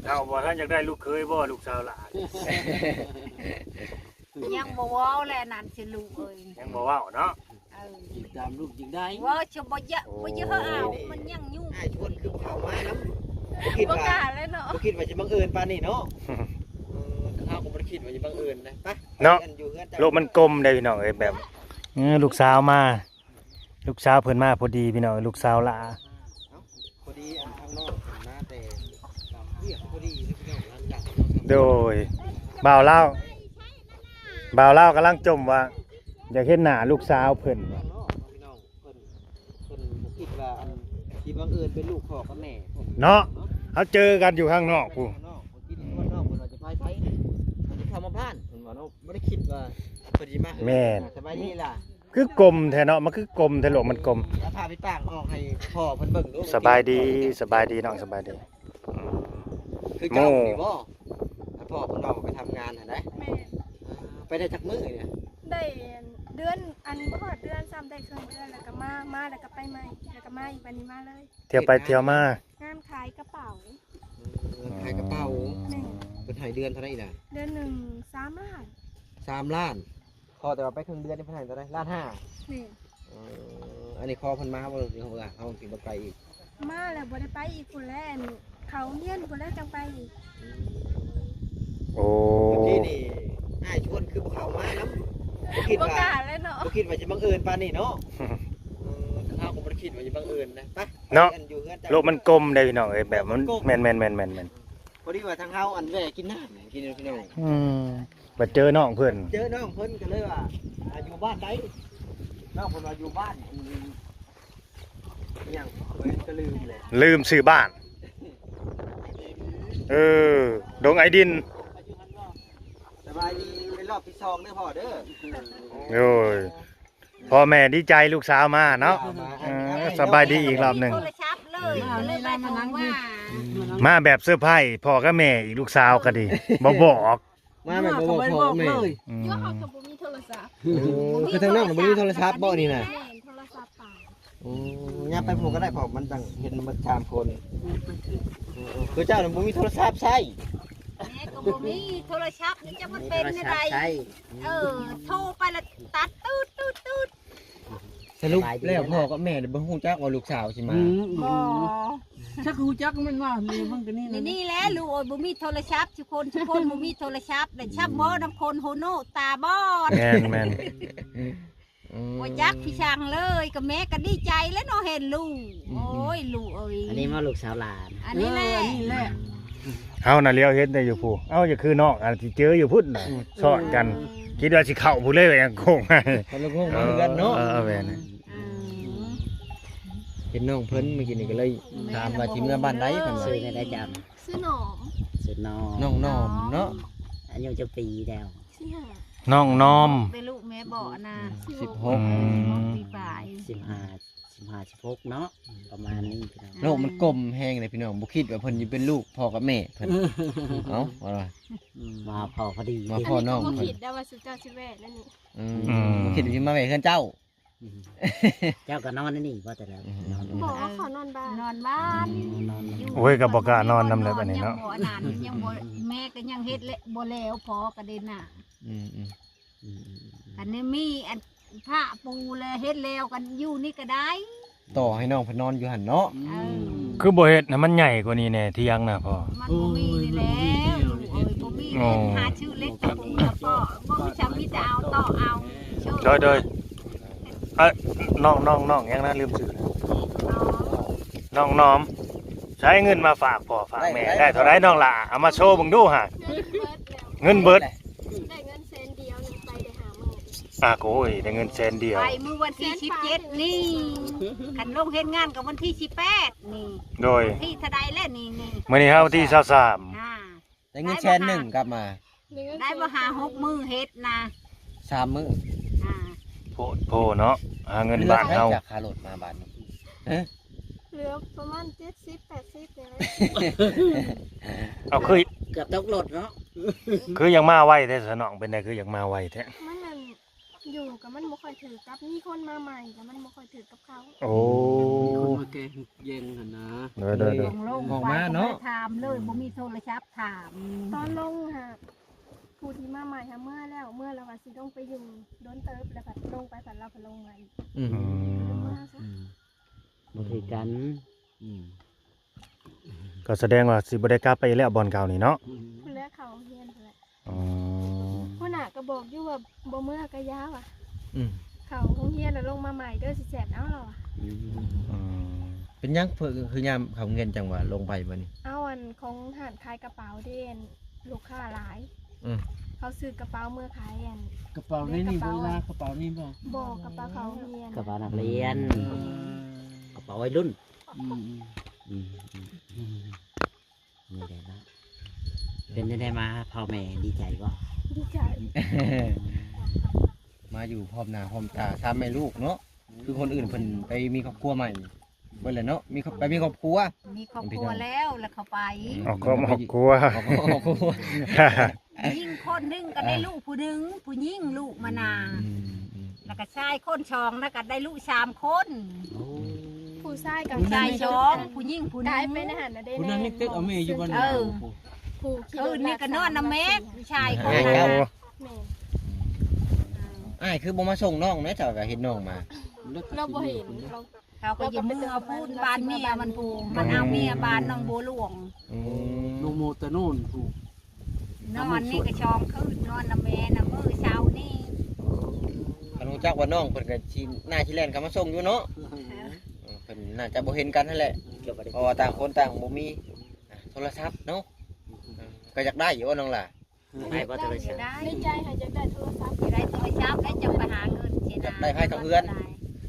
เอาบ่ท่านอยากได้ลูกเคยบ่ลูกสาวหลาน ยังบ่เว้าแลนั่นสิลูกเอ้ย ยังบ่เว้าเนาะ จิงตามลูกจิงได้ ว่าจะบ่เยอะเอามันยังยุ่ง อ้ายชวนคือเขามาน้ำคิด บ่ ว่าก ล้าเลยเนาะ คิดว่าจะบังเอิญปานนี้เนาะข้าวก็บ่ได้คิดว่าจะบังเอิญนะไป เนาะ อยู่เฮือน โลกมันกลมได้พี่น้องเอ้ยแบบลูกสาวมาลูกสาวเพิ่นมาพอดีพี่น้องลูกสาวหลา พอดีอันข้างนอกมาแต่เรียกพอดีพี่น้องหลังจาก โดยบ่าวเล่ากำลังจมว่าอยากเห็นหน้าลูกสาวเพิ่นว่ะ พี่น้องเพิ่นบ่คิดว่าอันที่บังเอิญเป็นลูกพ่อกับแม่ เนาะเขาเจอกันอยู่ข้างนอกพู้ ข้างนอกเมื่อกี้นี่ว่านอกเพิ่นว่าจะไปไสอันนี้เข้ามาบ้านเพิ่นว่าเนาะบ่ได้คิดว่าเพิ่นสิมา แม่น สบายดีล่ะ คือกลมแท้เนาะมันคือกลมแท้โลกมันกลม เอาผ้าไปตากออกให้พ่อเพิ่นเบิ่งดู สบายดีน้องสบายดี คือเจ้านี่บ่ให้พ่อเพิ่นเอาไปทำงานหั่นนะ แม่ ไปได้จักมื้อเนี่ย ได้เดือนอันบ่ฮอดเดือนซ้ำได้ครึ่งเดือนแล้วก็มาแล้วก็ไปใหม่แล้วก็มาอีกวันนี้มาเลย เที่ยวไปเที่ยวมาง านขายกระเป๋า ขายกระเป๋า แม่ เพิ่นให้เดือนเท่าไหร่น่ะ เดือนหนึ่ง3 ล้าน 3 ล้านพอแต่ว่าไปครึ่งเดือนนี่เพิ่นให้เท่าไหร่1.5 ล้าน แม่ อันนี้คอเพิ่นมาบ่สิเฮาสิบ่ไปอีก มาแล้วบ่ได้ไปอีกพุ่นแลวเขาเรียนพุ่นแล้วจังไปอีก โอ้ เมื่อกี้นี่อ้ายชวนคือบ่เข้ามานำบ่คิด บ่ ว่าก ล้าเลยเนาะ บ่คิดว่าจะบังเอิญปานนี้เนาะข้าวก็บ่ได้คิดว่าจะบังเอิญนะไป เนาะ อัอยู่เฮือนจ้ะ โลกมันกลมได้พี่น้องเอ้ยแบบมันแม่น พอดีว่าทางเฮาอันแว่กินน้ำกินพี่น้อง บัดเจอน้องเพิ่น เจอน้องเพิ่นก็เลยว่าอยู่บ้านใดน้องเพิ่นว่าอยู่บ้านยังเพิ่นก็ลืมเลย ลืมซื้อบ้านดงไอดิน สบายดีเป็นรอบที่2เด้อพ่อเด้อ โอ้ยพ่อแม่ดีใจลูกสาวมาเนาะสบายดีอีกรอบหนึ่ง โทรศัพท์เลยเลยไปถึงว่า มาแบบเซอร์ไพรส์พ่อกับแม่อีกลูกสาวก็ดีบ่บอก มาแบบบ่บอกพ่อแม่ อืม อยู่เฮาก็บ่มีโทรศัพท์ คือทางน้องน่ะบ่มีโทรศัพท์บ่นี่น่ะ แม่โทรศัพท์เปล่า ย่าไปผมก็ได้เพราะมันจังเห็นมันชามคนคือเจ้าน่ะบ่มีโทรศัพท์ใช้ แม่ก็บ่มีโทรศัพท์นี่จะมันเป็นอะไรโทรไปแล้วตัดตูด สรุปแล้วพ่อกับแม่บ่ฮู้จักว่าลูกสาวสิมา บ่ ชักฮู้จักมันว่าเมียมันก็นี่นะ นี่แหละลูกบ่มีโทรศัพท์ทุกคนบ่มีโทรศัพท์แต่ชับบ่นํคนโฮโนตาบอด แม่น บ่จักพี่ช่างเลยก็แม่ก็ดีใจแล้วเนาะเห็นลูกโอ้ยลูกเอ้ย อันนี้มาลูกสาวหลาน อันนี้แหละ นี่แหละ เฮาน่ะเลี้ยวเห็นแต่อยู่ผู้เอ้าอย่าคือน้องอันที่เจออยู่พุ่นน่ะสอนกันคิดว่าสิเข้าผู้เลยว่ายังโค้งให้ คนละงงมาเหมือนกันเนาะ แม่น เห็นน้องเพิ่นเมื่อกี้นี่ก็เลยถามว่าสิเมื่อบ้านใดเพิ่น ซื้อ ว่า ได้จ ซื้อหนอม ำซื้อน้อง น้องน้อมเนาะ อายุจะปีแล้ว ซื้อหา น้องน้อม เป็นลูกแม่บ่นะ 16 ปีปลาย 15 16เนาะประมาณนี้พี่น้อง โลกมันกลมแฮงเลยพี่น้องบ่คิดว่าเพิ่นสิเป็นลูกพ่อกับแม่เพิ่นเอ้าว่าล่ะ มาพอพอดี มา อัน พ่อ นี้ น้ ก็ อง บ่ เพิ่น ผิดได้ว่าสุดเจ้าสิแว่นั่นนี่ บ่คิดว่าสิมาแม่เฮือนเจ้า เจ้าก็นอนนี่บ่แต่แล้วนอน บอกว่าเขานอนบ้าน นอนบ้าน นอน โอ้ยก็บ่กล้านอนนำเลยบัดนี้เนาะ ยังบ่แม่ก็ยังเฮ็ดบ่แล้วพอกระเด็นน่ะ อืม อันนี้มีอันผ้าปูเลยเฮ็ดแล้วกันอยู่นี่ก็ได้ ต่อให้น้องเพิ่นนอนอยู่หั่นเนาะ คือบ่เฮ็ดให้มันใหญ่กว่านี้แน่ที่ยังน่ะพ่อ มันบ่มีนี่แล้วโอ้ยบ่มีเล่นหาชื่อเล็กตะปูแล้วก็บ่มีจำมีแต่เอาต่อเอาโดยน้องยังนะลืมชื่อน้องน้อมใช้เงินมาฝากพ่อฝากแม่ได้เท่าไรน้องล่ะเอามาโชว์เบิ่งดูฮะเงินเบิด ได้เงินเซนเดียวนึงไปได้หามื้อ โอ้ยได้เงินแสนเดียว ไปมื้อวันที่17นี่คันลงเฮ็ดงานกับวันที่18นี่ โดย ที่เท่าใดแล้วนี่ มื้อนี้เฮาที่23 ได้เงินแสนหนึ่งกลับมา ได้บ่หา6มื้อเฮ็ดนะ 3 มื้อ อ่า โพเนาะหาเงินบ้านเฮา จากค่ารถมาบ้านนี้ เหลือประมาณ70 80เนี่ย เอาคือ เกือบตกรถเนาะ ยังมาไวแท้สนองเป็นไดคือยังมาไวแท้ มันนั่นอยู่กับ กับมันบ่ค่อยถือกับมีคนมาใหม่กับมันบ่ค่อยถือกับเขา โอ้ คนมาแกงเย็นหั่นนะ เด้อ ออกมาเนาะ ถามเลยบ่มีโทรศัพท์ถาม ตอนลงค่ะผู้ที่มาใหม่ค่ะเมื่อแล้วว่าสิลงไปอยู่โดนเติบแล้วก็ลงไปผัดเราผัดลงมาอีก อืม เมื่อซะ บ่ถือกัน ก็แสดงว่าสิบ่ได้กลับไปแล้วบ่อนเก่านี่เนาะ ผู้แรกเขาเฮียนแหละ อ๋อ ผู้น่ะก็บอกอยู่ว่าบ่เมื่อกะยาว่ะ อืม เขาคงเฮียนแล้วลงมาใหม่เด้อสิแสบเอาหรอ อืม เป็นยังเพิ่นคือยามเขาเงินจังหวะลงไปบัดนี้ เอาอันของหานขายกระเป๋าเด่นลูกค้าหลาย อืม เขาซื้อกระเป๋าเมื่อขายอัน กระเป๋านี่นี่เวลากระเป๋านี่บ่ บอกกระเป๋าเขาเฮียน กระเป๋านักเรียนกระเป๋าวัยรุ่น อืม นี่ได้ละเป็นได้มาพ่อแม่ดีใจบ่ ดีใจ มาอยู่พร้อมหน้าพร้อมตาสามแม่ลูกเนาะคือคนอื่นเพิ่นไปมีครอบครัวใหม่เบิ่นแหละเนาะมีครอบครัว มีครอบครัวแล้วเขาไป ออกก็ออกกลัว ครอบครัว ยิ่งคนหนึงก็ได้ลูกผู้หนึงผู้ยิ่งลูกมานางแล้วก็ชายคนชองแล้วก็ได้ลูก3คน ผู้ชายกับ ชายชองผู้ยิ่งผู้หนึ กลาย ง เป็นอาหารนะเด้ คุณนั่นนี่ตึกเอาแม่อยู่บ้าน ผู้ คืนนี้ก็นอนน้ำแม่ชายคน อ้าย นั้น เจ้า น่ะ แม่ อ้ายคือบ่มาส่งน้องนะเจ้าก็เห็นน้องมา เราบ่เห็นเรา เขาก็อย่ามือเอาพูดบ้านเมียมันพูมันเอาเมียบ้านน้องบัวหลวง ลงโมตะโน่นถูก นอนนี่ก็ชองคืนนอนน้ำแม่น้ำมือเช้านี่ คันรู้จักว่าน้องเพิ่นก็สิน่าสิแล่นเข้ามาส่งอยู่เนาะเพิ่นน่าจะบ่เห็นกันนั่นแหละ เกี่ยวกับ เพราะว่าต่างคนต่างบ่มีโทรศัพท์เนาะก็อยากได้อยู่ว่าน้องล่ะ ให้บ่โทรศัพท์ ในใจค่ะจะได้โทรศัพท์ จะได้โทรศัพท์ได้จะไปหาเงินเสีย ได้ไพ่กับเพื่อน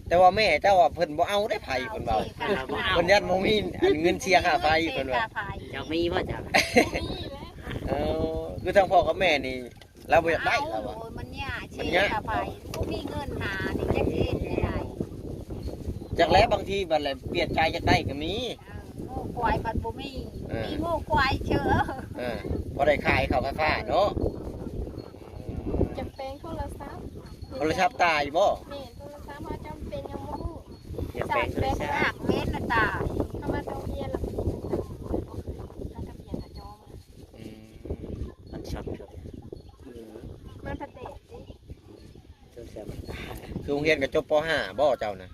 แต่ว่าแม่เจ้าว่าเพิ่นบ่เอาได้ไผเพิ่นเว้าเพิ่นยันบ่มีอันเงินเสียค่าไฟเพิ่นว่า เจ้ามีบ่เจ้า นี่แหละ เออคือทั้งพ่อกับแม่นี่เราบ่อยากได้เราอะ โอ้ยมันยากเสียค่าไฟบ่มีเงินหานี่จักสิเฮ็ดได้ จากแล้วบางทีบัดแลเปลี่ยนใจอยากได้ก็มี โง่ควายพันบ่มีมีโง่ควายเชื่อ เออบ่ได้ขายข้าวฟ้าเนาะ จะเป็นโทรศัพท์ โทรศัพท์ตายบ่ แม่โทรศัพท์มาจำเป็นยังบ่ฮู้ เกี่ยวกับโทรศัพท์ หักเม็ดละตา ถ้ามาต้องเรียนแล้วก็จะเปลี่ยนหน้าจอมา มันช็อต มันประเดดิ โทรศัพท์ คือโรงเรียนก็จบป .5 บ่เจ้าน่ะ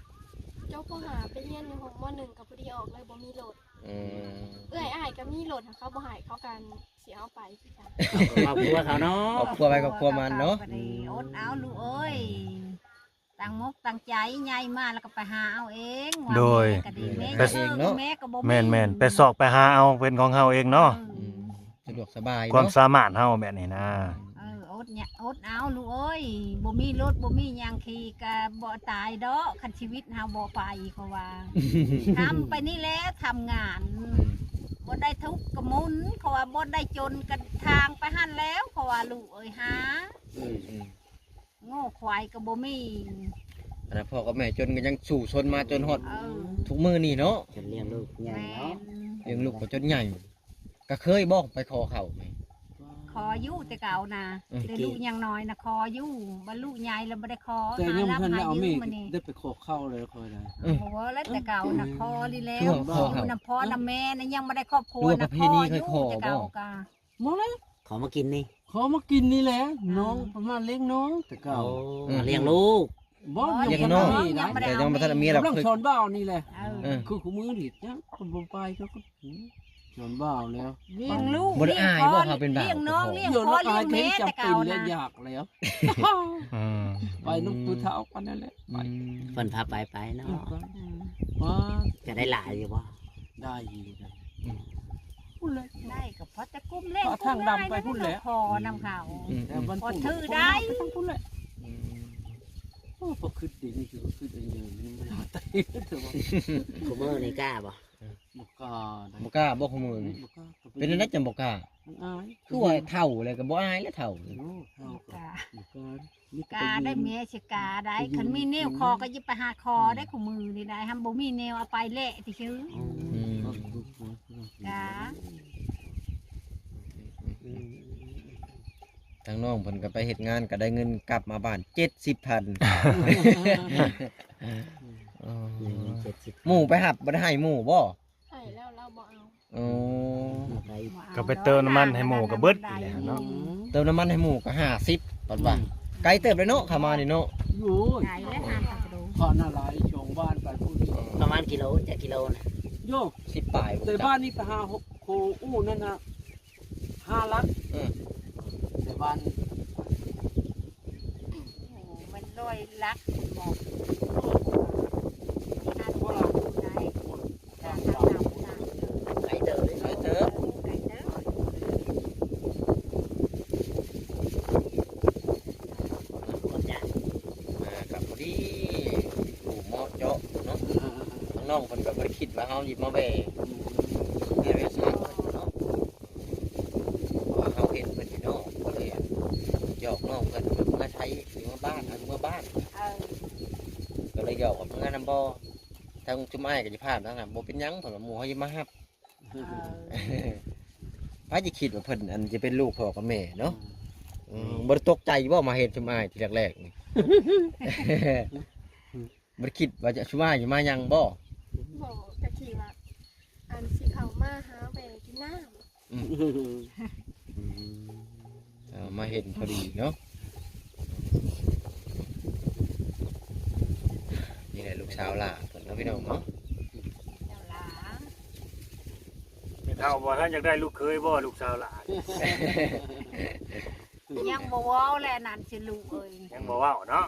เจ้าก็หาไปเรียนอยู่6ม .1 กับพอดีออกเลยบ่มีโหลด อืม เอ้ยอ้ายก็มีโหลดเขาบ่ให้เขากันสิเอาไปคือกัน ครอบครัวเขาเนาะ ครอบครัวไปครอบครัวมันเนาะ อดเอาลูกเอ้ยตั้งมกตั้งใจใหญ่มาแล้วก็ไปหาเอาเอง โดย ก็ดีแม่ แต่ แม่ก็บ่ แม่นไปสอกไปหาเอาเป็นของเฮาเองเนาะ สะดวกสบาย ความ เนาะ สามารถเฮาแบบนี้นะ อดเนี่ยอดเอาลูกเอ้ยบ่มีรถบ่มีหยังขี่ก็บ่ตายดอกคันชีวิตเฮาบ่ไปเขาว่า ทำไปนี่แหละทำงานบ่ได้ทุกข์ก็หมุนเขาว่าบ่ได้จนกันทางไปหั่นแล้วเขาว่าลูกเอ้ยหา อืม โง่ควายก็บ่มี อันนั้นพ่อกับแม่จนก็ยังสู่ชนมาจนฮอด เออ ทุกมื้อนี่เนาะ จะเลี้ยงลูกใหญ่ แม่ เนาะ น เลี้ยงลูกก็จนใหญ่ ก็เคยบอกไปขอเขาไหม ขออยู่แต่เก่านะแต่ลูกยังน้อยนะขออยู่บรรลุใหญ่แล้วบ่ได้ขอ แต่ยัง รับ เพิ่น หา เอา ยื แม่ มมานี่ ได้ไปขอเข้าเลยคอยได้ โอ้โหแล้วแต่เก่านะขอดีแล้ว ช่วงขอ อยู่ เขา นะพ่อนะแม่นะยังบ่ได้ครอบครัว ดูว่า นะ ประเพ ขอ ณี อ เคย ยู่ ขอ แต่เก่า บ่ กะ มาเลย ขอมากินนี่ ขอมากินนี่แหละน้องประมาณเลี้ยงน้องแต่เก่า เลี้ยงลูก บ่ เลี้ยงน้อง แต่ยังบ่ทันได้มีหรอก กำลัง เคย สอนบ่าวนี่แหละ เออ คือคู่มือนี่จ้ะคนบ่ไปเขาก็สอนบ่าวแล้ว เลี้ยงลูก บ่ได้อายบ่เขาเป็นบ่าว เลี้ยงน้องเลี้ยง เดี๋ยว พ่อ น้อง เลี้ อาย ง เทน แม่ จับ แต่ เป็ เก่าน แล้ว นะ อยากแล้ว อืม ไปนุ่งตัวเท้ากันนั่นแหละไป เพิ่นพาไปเนาะ ว่า จะได้หลายอยู่บ่ ได้ยีกันพูดเลย ได้กับพ่อจะกุ้มเล่น พอทางดำไปพุ่นแหละ คอนำเขา แต่วัน พอถือได้ ไปทั้งพุ่นแหละโอ้พอขึ้นดีนี่คือขึ้นเองอย่างนี้ไม่ได้แต่เถอะว่า คุมือนี่กล้าบ่ บ่กล้าได้ บ่กล้าบ่ขโมย บ่กล้า เป็นอันนั้นจังบ่กล้า อาย คือว่าเฒ่าเลยก็บ่อายแล้วเฒ่า โอ้เท่ากับ กา บ่กล้านี่ กาได้เมียสิกาได้คันมีแนวคอก็ยิบไปหาคอได้คู่มือนี่ได้ทำบ่มีแนวเอาไปเละที่ชื่อ อืม กา ทางน้องเพิ่นก็ไปเฮ็ดงานก็ได้เงินกลับมาบ้าน 70,000 หมู่ไปหับบ่ได้ให้หมู่บ่ ให้แล้วเราบ่เอา อ๋อ ได้ ก็ไปเติมน้ำมันให้หมูก็เบิดอีกแล้วเนาะ เติมน้ำมันให้หมู่ก็50ปัดว่าไกลเติบเลยเนาะเข้ามานี่เนาะ อยู่ ไก่และหางตะกระดู ข้อหน้าหลายชงบ้านไปพูด ประมาณกิโลจากกิโลนะ โยก 10ปลาย แต่บ้านนี้ไปหาโคอู้นั่นนะ5 ลักแต่บ้าน โอ้มันลอยลักบอกหา พว ตัวกเรา ไหนทางดำทาง ไกลเติบเลย ไกลเติบ ไก่เด้อ คนจ้ะ กับพอดีผู้เหมาะเจาะเนาะทางน้องเพิ่นก็บ่ได้คิดว่าเฮาหยิบมาแบ่เนี่ยแม่สร้างเพิ่นเนาะว่าเฮาเห็นเพิ่นอยู่เนาะก็เลยหยอกน้องเพิ่นมาใช้อยู่มาบ้านเอาเมื่อบ้าน ก็เลยหยอกกับงานน้ำบ่ทางจุ่มอ้ายก็สิพลาดนะบ่เป็นหยังเพิ่นว่าหมู่เฮาสิมาฮับพระจะคิดว่าเพิ่นอันจะเป็นลูกพ่อกับแม่เนาะบ่ได้ตกใจบ่มาเห็นจุ่มอ้ายทีแรกๆนี่ บ่ได้คิดว่าจะจุ่มอ้ายสิมาหยังบ่ บอกกะทีว่าอันสิเข้ามาหาแม่กินน้ำ มาเห็นพอดีเนาะนี่แหละลูกสาวล่ะเพิ่นเนาะพี่น้องเนาะ เจ้าหลา ไม่เท่าบ่ท่านอยากได้ลูกเคยบ่ลูกสาวหลาน ยังบ่เว้าแลนั่นสิลูกเอ้ย ยังบ่เว้าเนาะ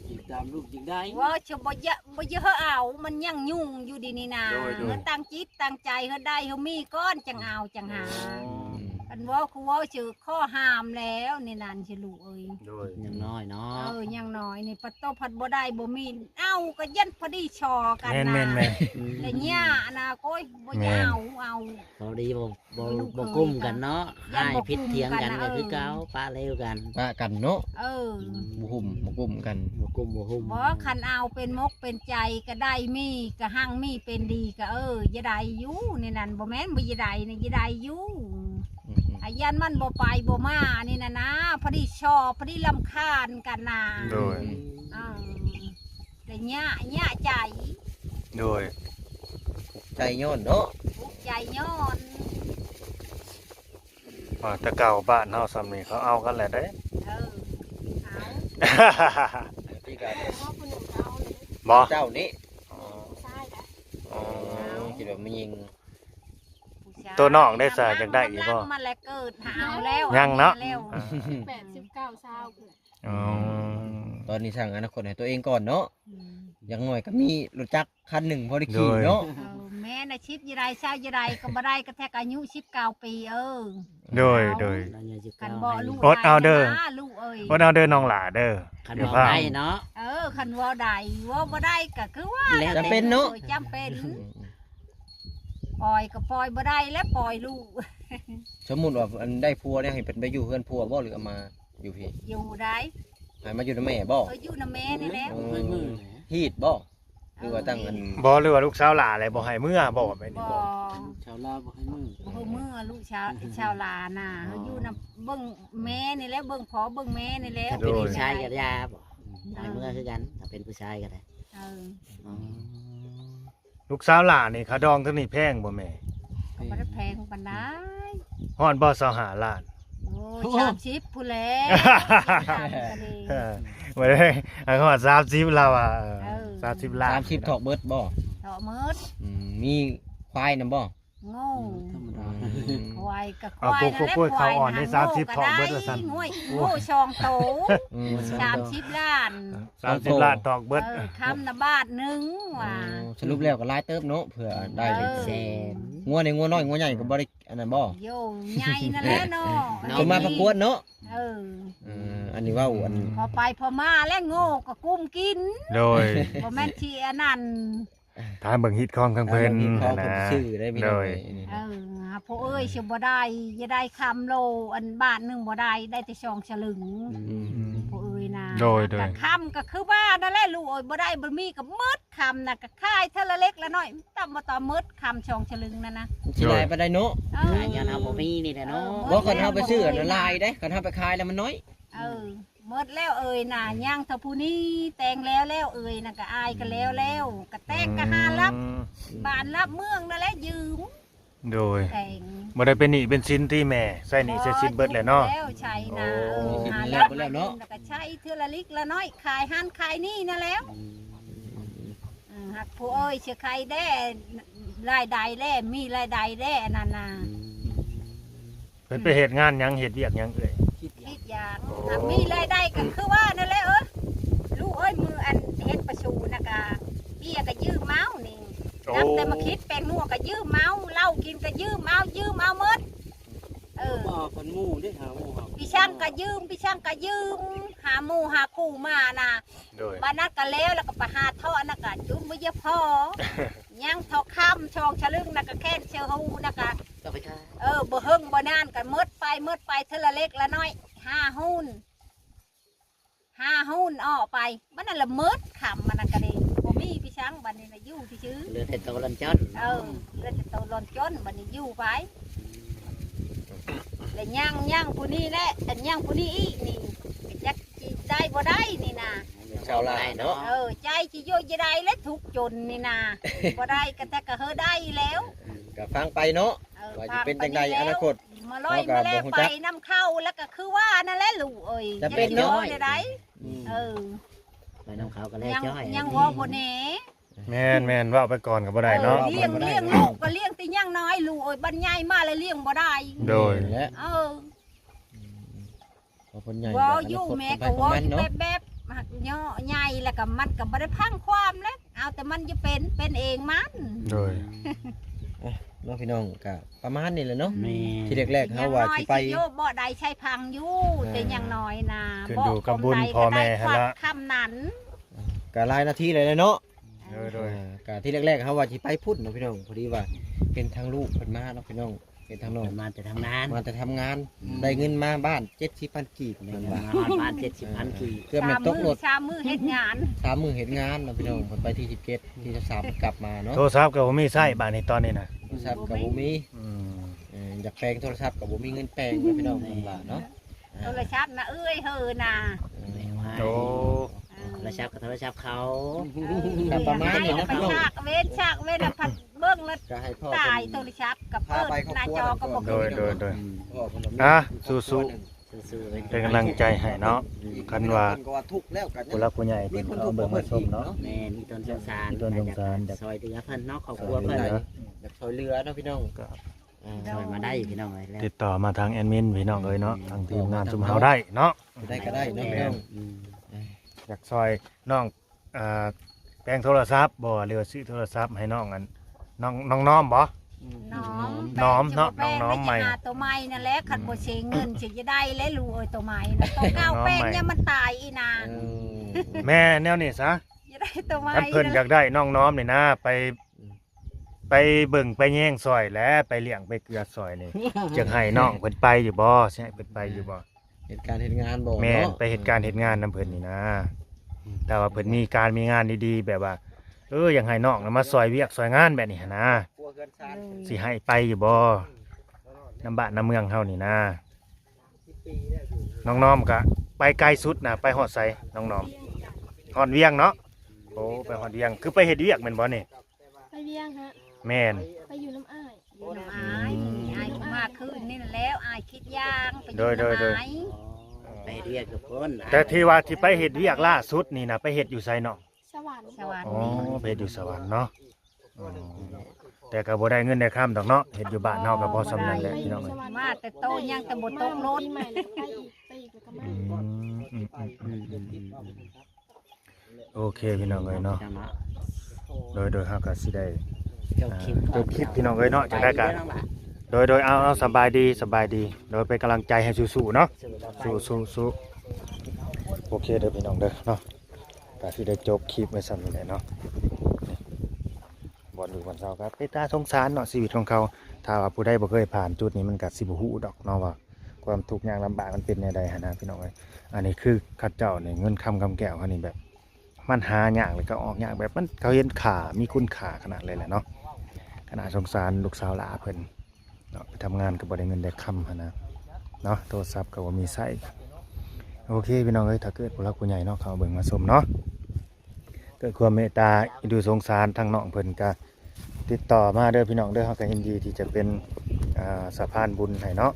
จิกตามลูกจิกได้ ว่าจะบ่เยอะบ่เยอะเอามันยังยุ่งอยู่ดีนี่นาเฮาตั้งจิตตั้งใจเฮาได้เฮามีก้อนจังเอาจังหาอันว่าคือว่าชื่อข้อห้ามแล้วนี่นั่นสิลูกเอ้ย โดย ยังน้อยเนาะ ยังน้อยนี่ปัตโตพัดบ่ได้บ่มีเอาก็ยันพอดีชอกัน แม่น นะ แม่นแม่น แล้วเนี่ยนะโอ้ยบ่อยากเอา เขาดีบ่กุ้มกันเนาะให้พิษเถียงกันก็คือเก่าป้าเลวกัน ว่ากันเนาะ เออ บ่หุ่มบ่กลุ่มกัน บ่กุ้มบ่หุ่ม บ่คันเอาเป็นมกเป็นใจก็ได้มีก็หั่งมีเป็นดีก็อย่าได้อยู่นี่นั่นบ่แม่นบ่อย่าได้นี่อย่าได้อยู่อายันมันบ่ไปบ่มานี่นะพอดีชอบพอดีรำคาญกันน่ะ โดย แต่เนี่ยใจ โดย ใจย้อนเนาะ ทุกข์ใจย้อน ว่าแต่เก่าบ้านเฮาซ้ำนี่เขาเอากันแหละเด้ เอา พี่กัน แต่ว่าคนหนึ่งก็เอาเลย บ่ เจ้านี่ ใช่แหละ คิดว่ามันยิง ตัวน้องได้ซะจักได้อีกบ่ มันแลเกิดหาเอาแล้ว ยังเนาะ แล้ว 89เช้าเพื่อน อ๋อ ตอนนี้สร้างอนาคตให้ตัวเองก่อนเนาะอย่างน้อยก็มีรถจักรคันหนึ่งพอได้ขี่เนาะ แม่น่ะชิปยีไรเช้ายีไรก็บ่ได้ก็แทกอายุ19 ปีโดยโดย แล้วยังสิ คัน เก่า บ่ลูก อดเอาเด้อ ลูกเอ้ย ว่าเอาเด้อน้องหล่าเด้อ คัน เดี๋ยว บ่ พา ได้เนาะ คันว่าได้ว่าบ่ได้ก็คือว่า แล้ว จำเป็นเนาะ จำเป็นปล่อยก็ปล่อยบ่ได้แล้วปล่อยลูก สมมุติว่าอันได้ผัวเนี่ยให้เป็นไปอยู่เพื่อนผัวบ่หรือเอามาอยู่พี่ อยู่ได้ ให้มาอยู่ในแม่บ่ อยู่นำแม่นี่แหละ ไม่มือ ฮีดบ่หรือว่าตั้งอัน บ่หรือว่าลูกสาวหล่าอะไรบ่ให้เมื่อบ่ไปนี่ บ่ บ่ ชาวลาวบ่ให้มือ เมื่อลูกชาวลาน่ะเขาอยู่นำเบิ่งแม่นี่แหละเบิ่งพ่อเบิ่งแม่นี่แหละ ถ้าเป็นผู้ชายก็ยาบ่ให้เมื่อคือกันถ้าเป็นผู้ชายก็ได้ เออ อ๋อ ลูกสาวหล่านี่เขาดองเท่านี้แพงบ่แม่ ก็บ่ได้แพงปานใด ฮอดบ่25ล้าน โอ้30ผู้แล้วก็ดี บ่ได้อันเขาว่า30แล้วอ่ะ30ล้าน 30ถอกเบิดบ่ เถาะมืด มีควายนำบ่ โง่ ธรรมดา ควายกับค เอา วาย กล้วยเขาอ่อนได้30ถอกเบิดว่าซั่น โง่โง่ชองโต 30 ล้าน 30ล้านถอกเบิด คำนะบาทหนึงว่ะ สรุปแล้วก็หลายเติบเนาะเผื่อได้ แสน งัวในงัวน้อยงัวใหญ่ก็บ่ได้อันนั้นบ่ โยใหญ่นั่นแหละเนาะ คนมาประกวดเนาะ อันนี้ว่าอัน พอไปพอมาแล้วโง่ก็กุ้มกิน โดย บ่แม่นที่อันนั้น ทางเบิ่งฮิตของทางเพิ่น เขา นะ ชื่อได้มี โด หน่อย ย พอเอ้ยสิบ่ได้อย่าได้คำโลอันบาทหนึงบ่ได้ได้แต่2 ฉลึงพอเอ้ย นะ โดย ก็คำก็คือว่านั่นแหละลูกเอ้ยบ่ได้บ่มีก็มืดคำน่ะก็ค่ายเท่าละเล็กละน้อยต่ำบ่ต่อมืดคำชองฉลึงนั่นนะ สิลายไปได้เนาะ เอ หายอนเอาบ่มีนี่แหละเนาะ บ่คันเฮาไปซื้ออันละลายเด้คันเฮาไปขายแล้วมันน้อย มืดแล้วเอ้ยน่ะย่างเท่าผู้นี้แต่งแล้วเอ้ยน่ะก็อายกันแล้วก็แต่งก็หารับบ้านรับเมืองนั่นแหละยืม โดย แต่ง บ่ได้เป็นหนี้เป็นสินที่แม่ใส่หนี้ใส่สินเบิดแหละเนาะ แล้วใช่นะ โอ้ หารับแล้วเนาะแล้วก็ใช้เทื่อละลิกละน้อยขายหันขายนี่นั่นแล้วหักผู้เอ้ยเชื่อใครแด้รายได้แด้มีรายได้แด้นั่นน่ะ เพิ่นไปเฮ็ดงานหยังเฮ็ดเวียกหยังเอ่ย คิดอย่างหากมีรายได้ก็คือว่านั่นแหละลูกเอ้ยมืออันเฮ็ดประชูนะกะเบี้ยก็ยืมเมานี่นับแต่มาคิดแปลงนัวก็ยืมเมาเหล้ากินก็ยืมเอาหมดว่าคนหมู่ได้หาหมู่ครับ พี่ช่างก็ยืมหาหมู่หาคู่มาน่ะ โดย บ้านนั้นก็แล้วก็ไปหาท่อนะกะจุ่มบ่ยพอยังทอคำชองฉลึงนะก็แค่เชียวฮูนะกะ ก็ไปขาย บ่เฮิงบ่นานก็มืดไปเท่าละเล็กละน้อย5 หุ้นอ้อไปมันนั่นละมืดขำมันนั่นก็ดีบ่มีพี่ช้างบัดนี้น่ะอยู่ซื่อ เหลือแต่โตลันจอน เลือดจะโตร้อนจนบัดนี้อยู่ไปแล้วย่างผู้นี้แหละอันย่างผู้นี้อีกนี่จักสิได้บ่ได้นี่นะ ชาวลายเนาะ ใจสิโยจะได้และทุกจนนี่นะบ่ได้ก็แต่ก็เฮอได้แล้ว ก็ฟังไปเนาะว่าจะเป็นจังไดอนาคต มาลอยมาแลไปน้ำเข้าแล้วก็คือว่านั่นแหละลูกเอ้ย จะเป็นเนาะ ได้เออ ไปน้ำเขาก็แล้วจ้อย ยังว่าบ่แน่ แม่นว่าไปก่อนก็บ่ได้เนาะ เลี้ยงลูกก็เลี้ยงแต่ยังน้อยลูกเอ้ยบรรยายมาแล้วเลี้ยงบ่ได้ โดย และ คนใหญ่ ว่าอยู่แม่ก็ว่าแบบหักย่อใหญ่แล้วก็มันก็บ่ได้พังความแล้วเอาแต่มันจะเป็นเองมัน โดย น้องพี่น้องก็ประมาณนี้แหละเนาะ แม่ ที่แรกๆเฮาว่าสิไป โยบ่ได้ใช้พังอยู่แต่ยังน้อยนะ ขึ้นอยู่กับบุญพ่อแม่หั่นละ คำนั้น ก็หลายนาทีเลยเนาะ โดย ก็ที่แรกๆเฮาว่าสิไปพุ่นเนาะพี่น้องพอดีว่าเป็นทางลูกเพิ่นมาเนาะพี่น้องเป็นทางน้อง มาจะทำงาน มาแต่ทำงานได้เงินมาบ้าน70,000กีบ ใน เพิ่น เงิน ว่า มาบ้าน70,000กี่ เกือบแม่นตกรถ ชามือเฮ็ดงาน 3มื้อเฮ็ดงานเนาะพี่น้องเพิ่นไปที่17ที่13กลับมาเนาะ โทรศัพท์ก็บ่มีใช้บัดนี้ตอนนี้น่ะ โทรศัพท์ก็บ่มี อืม อยากแปลงโทรศัพท์ก็บ่มีเงินแปลงเนาะพี่น้องเพิ่นว่าเนาะ โทรศัพท์นะเอ้ยเฮอน่ะ ไม่ว่า โอ้ โทรศัพท์กับโทรศัพท์เขา ก็ประมาณนี้นะ ไป พี่น้อง ฉากเว้นน่ะพัดเบิ่งแล้ว ก็ให้พ่อ ตายโท เพิ่น รศัพท์กับเปิดหน้าจอก็บ่ โด ขึ้ ย น โดยโดย พ่อเพิ่น อ่ะสู้ สู้ๆ เป็นกำลังใจให้เนาะ คันว่า เพิ่นก็ว่าทุกข์แล้วกัน ผู้รักผู้ใหญ่เพิ่นเอาเบิ่งมาชมเนาะ แม่มีต้นสงสาร มีต้นสงสาร ซอยเดือเพิ่นเนาะครอบค ช่ รัว วยเห เพิ่น ลืออยากช่วยเหลือเนาะพี่น้อง ก็ ซอยมาได้พี่น้องเลยแล้ว ติดต่อมาทางแอดมินพี่น้องเอ้ยเนาะทางทีมงานซุมเฮาได้เนาะ ได้ก็ได้เนาะพี่น้อง อยากซอยน้องแปลงโทรศัพท์บ่หรือว่าซื้อโทรศัพท์ให้น้องอันน้องน้อมบ่ น้อม เนาะน้อมใหม่ ตัวใหม่นั่นแหละคันบ่เสียเงินสิจะได้และลูกเอ้ยตัวใหม่นะตัวเก่าแป้งเนี่ยมันตายอีนาง แม่แนวนี้ซะ จะได้ตัวใหม่ ท่านเพิ่นอยากได้น้องน้อมนี่นะไปเบิ่งไปแย่งซอยและไปเลี้ยงไปเกลือซอยนี่จักให้น้องเพิ่นไปอยู่บ่ใช่เพิ่นไปอยู่บ่ เหตุการณ์เหตุงานบ่ แม่น เนาะ ไปเหตุการณ์เหตุงานนํเพิ่นนี่นะแต่ว่าเพิ่นมีการมีงานดีๆแบบว่าอยากให้น้องน่ะมาซอยเวียกซอยงานแบบนี้หันนะ กลัวเกินชาน สิให้ไปอยู่บ่น้ำบ้านน้ำเมืองเฮานี่นะน้องน้อมก็ไปไกลสุดนะไปฮอดไสน้องน้อมฮอดเวียงเนาะโอ้ไปฮอดเวียงคือไปเฮ็ดเวียกแม่นบ่นี่ ไปเวียงฮะ แม่น ไปอยู่น้ำอ้าย อยู่น้ำอายก็มากขึ้นนี่แล้วอายคิดย่างไปอยู่ โดย น้ำอาย ไปเรียกกับคน แต่ที่ว่าที่ไปเฮ็ดเวียกล่าสุดนี่นะไปเฮ็ดอยู่ไสเนาะ สวรรค์ สวรรค์ อ๋อไปเฮ็ดอยู่สวรรค์เนาะอ๋อแต่ก็บ่ได้เงินได้ค่ำดอกเนาะเฮ็ดอยู่บ้านเฮาก็พอสำนั้นแหละพี่น้องเอ้ย มาแต่โตยังแต่บ่ตกรถ ปีใหม่แล้วไปอีกแล้วก็มา โอเคพี่น้องเอ้ยเนาะโดยเฮาก็สิได้ จบคลิป จบคลิปพี่น้องเอ้ยเนาะจะได้กันโดยเอาสบายดีโดยเป็นกำลังใจให้สู้ๆเนาะสู้โอเคเด้อพี่น้องเด้อเนาะก็สิได้จบคลิปไว้ซ้ำนี่แหละเนาะบ่ดูวันเสาร์ครับเป็นตาสงสารเนาะชีวิตของเขาถ้าว่าผู้ใดบ่เคยผ่านจุดนี้มันก็สิบ่ฮู้ดอกเนาะว่า ความทุกข์ยากลำบากมันเป็นในใดหนนะพี่น้องเอ้ยอันนี้คือข้าเจ้าเนี่ยเงินคำแก้วเขานี่แบบมันหายากเลยก็ออกยากแบบมันเขาเห็นค่ามีคุณค่าขนาดเลยแหละเนาะขนาดสงสารลูกสาวหลาเพิ่นเนาะไปทำงานก็บ่ได้เงินได้คำหั้นนะเนาะโทรศัพท์ก็บ่มีใช้โอเคพี่น้องเอ้ยถ้าเกิดผู้หลักผู้ใหญ่เนาะเขาเบิ่งมาชมเนาะเกิดความเมตตาอิดูสงสารทางน้องเพิ่นก็ติดต่อมาเด้อพี่น้องเด้อเฮาก็ยินดีที่จะเป็นสะพานบุญให้เนาะ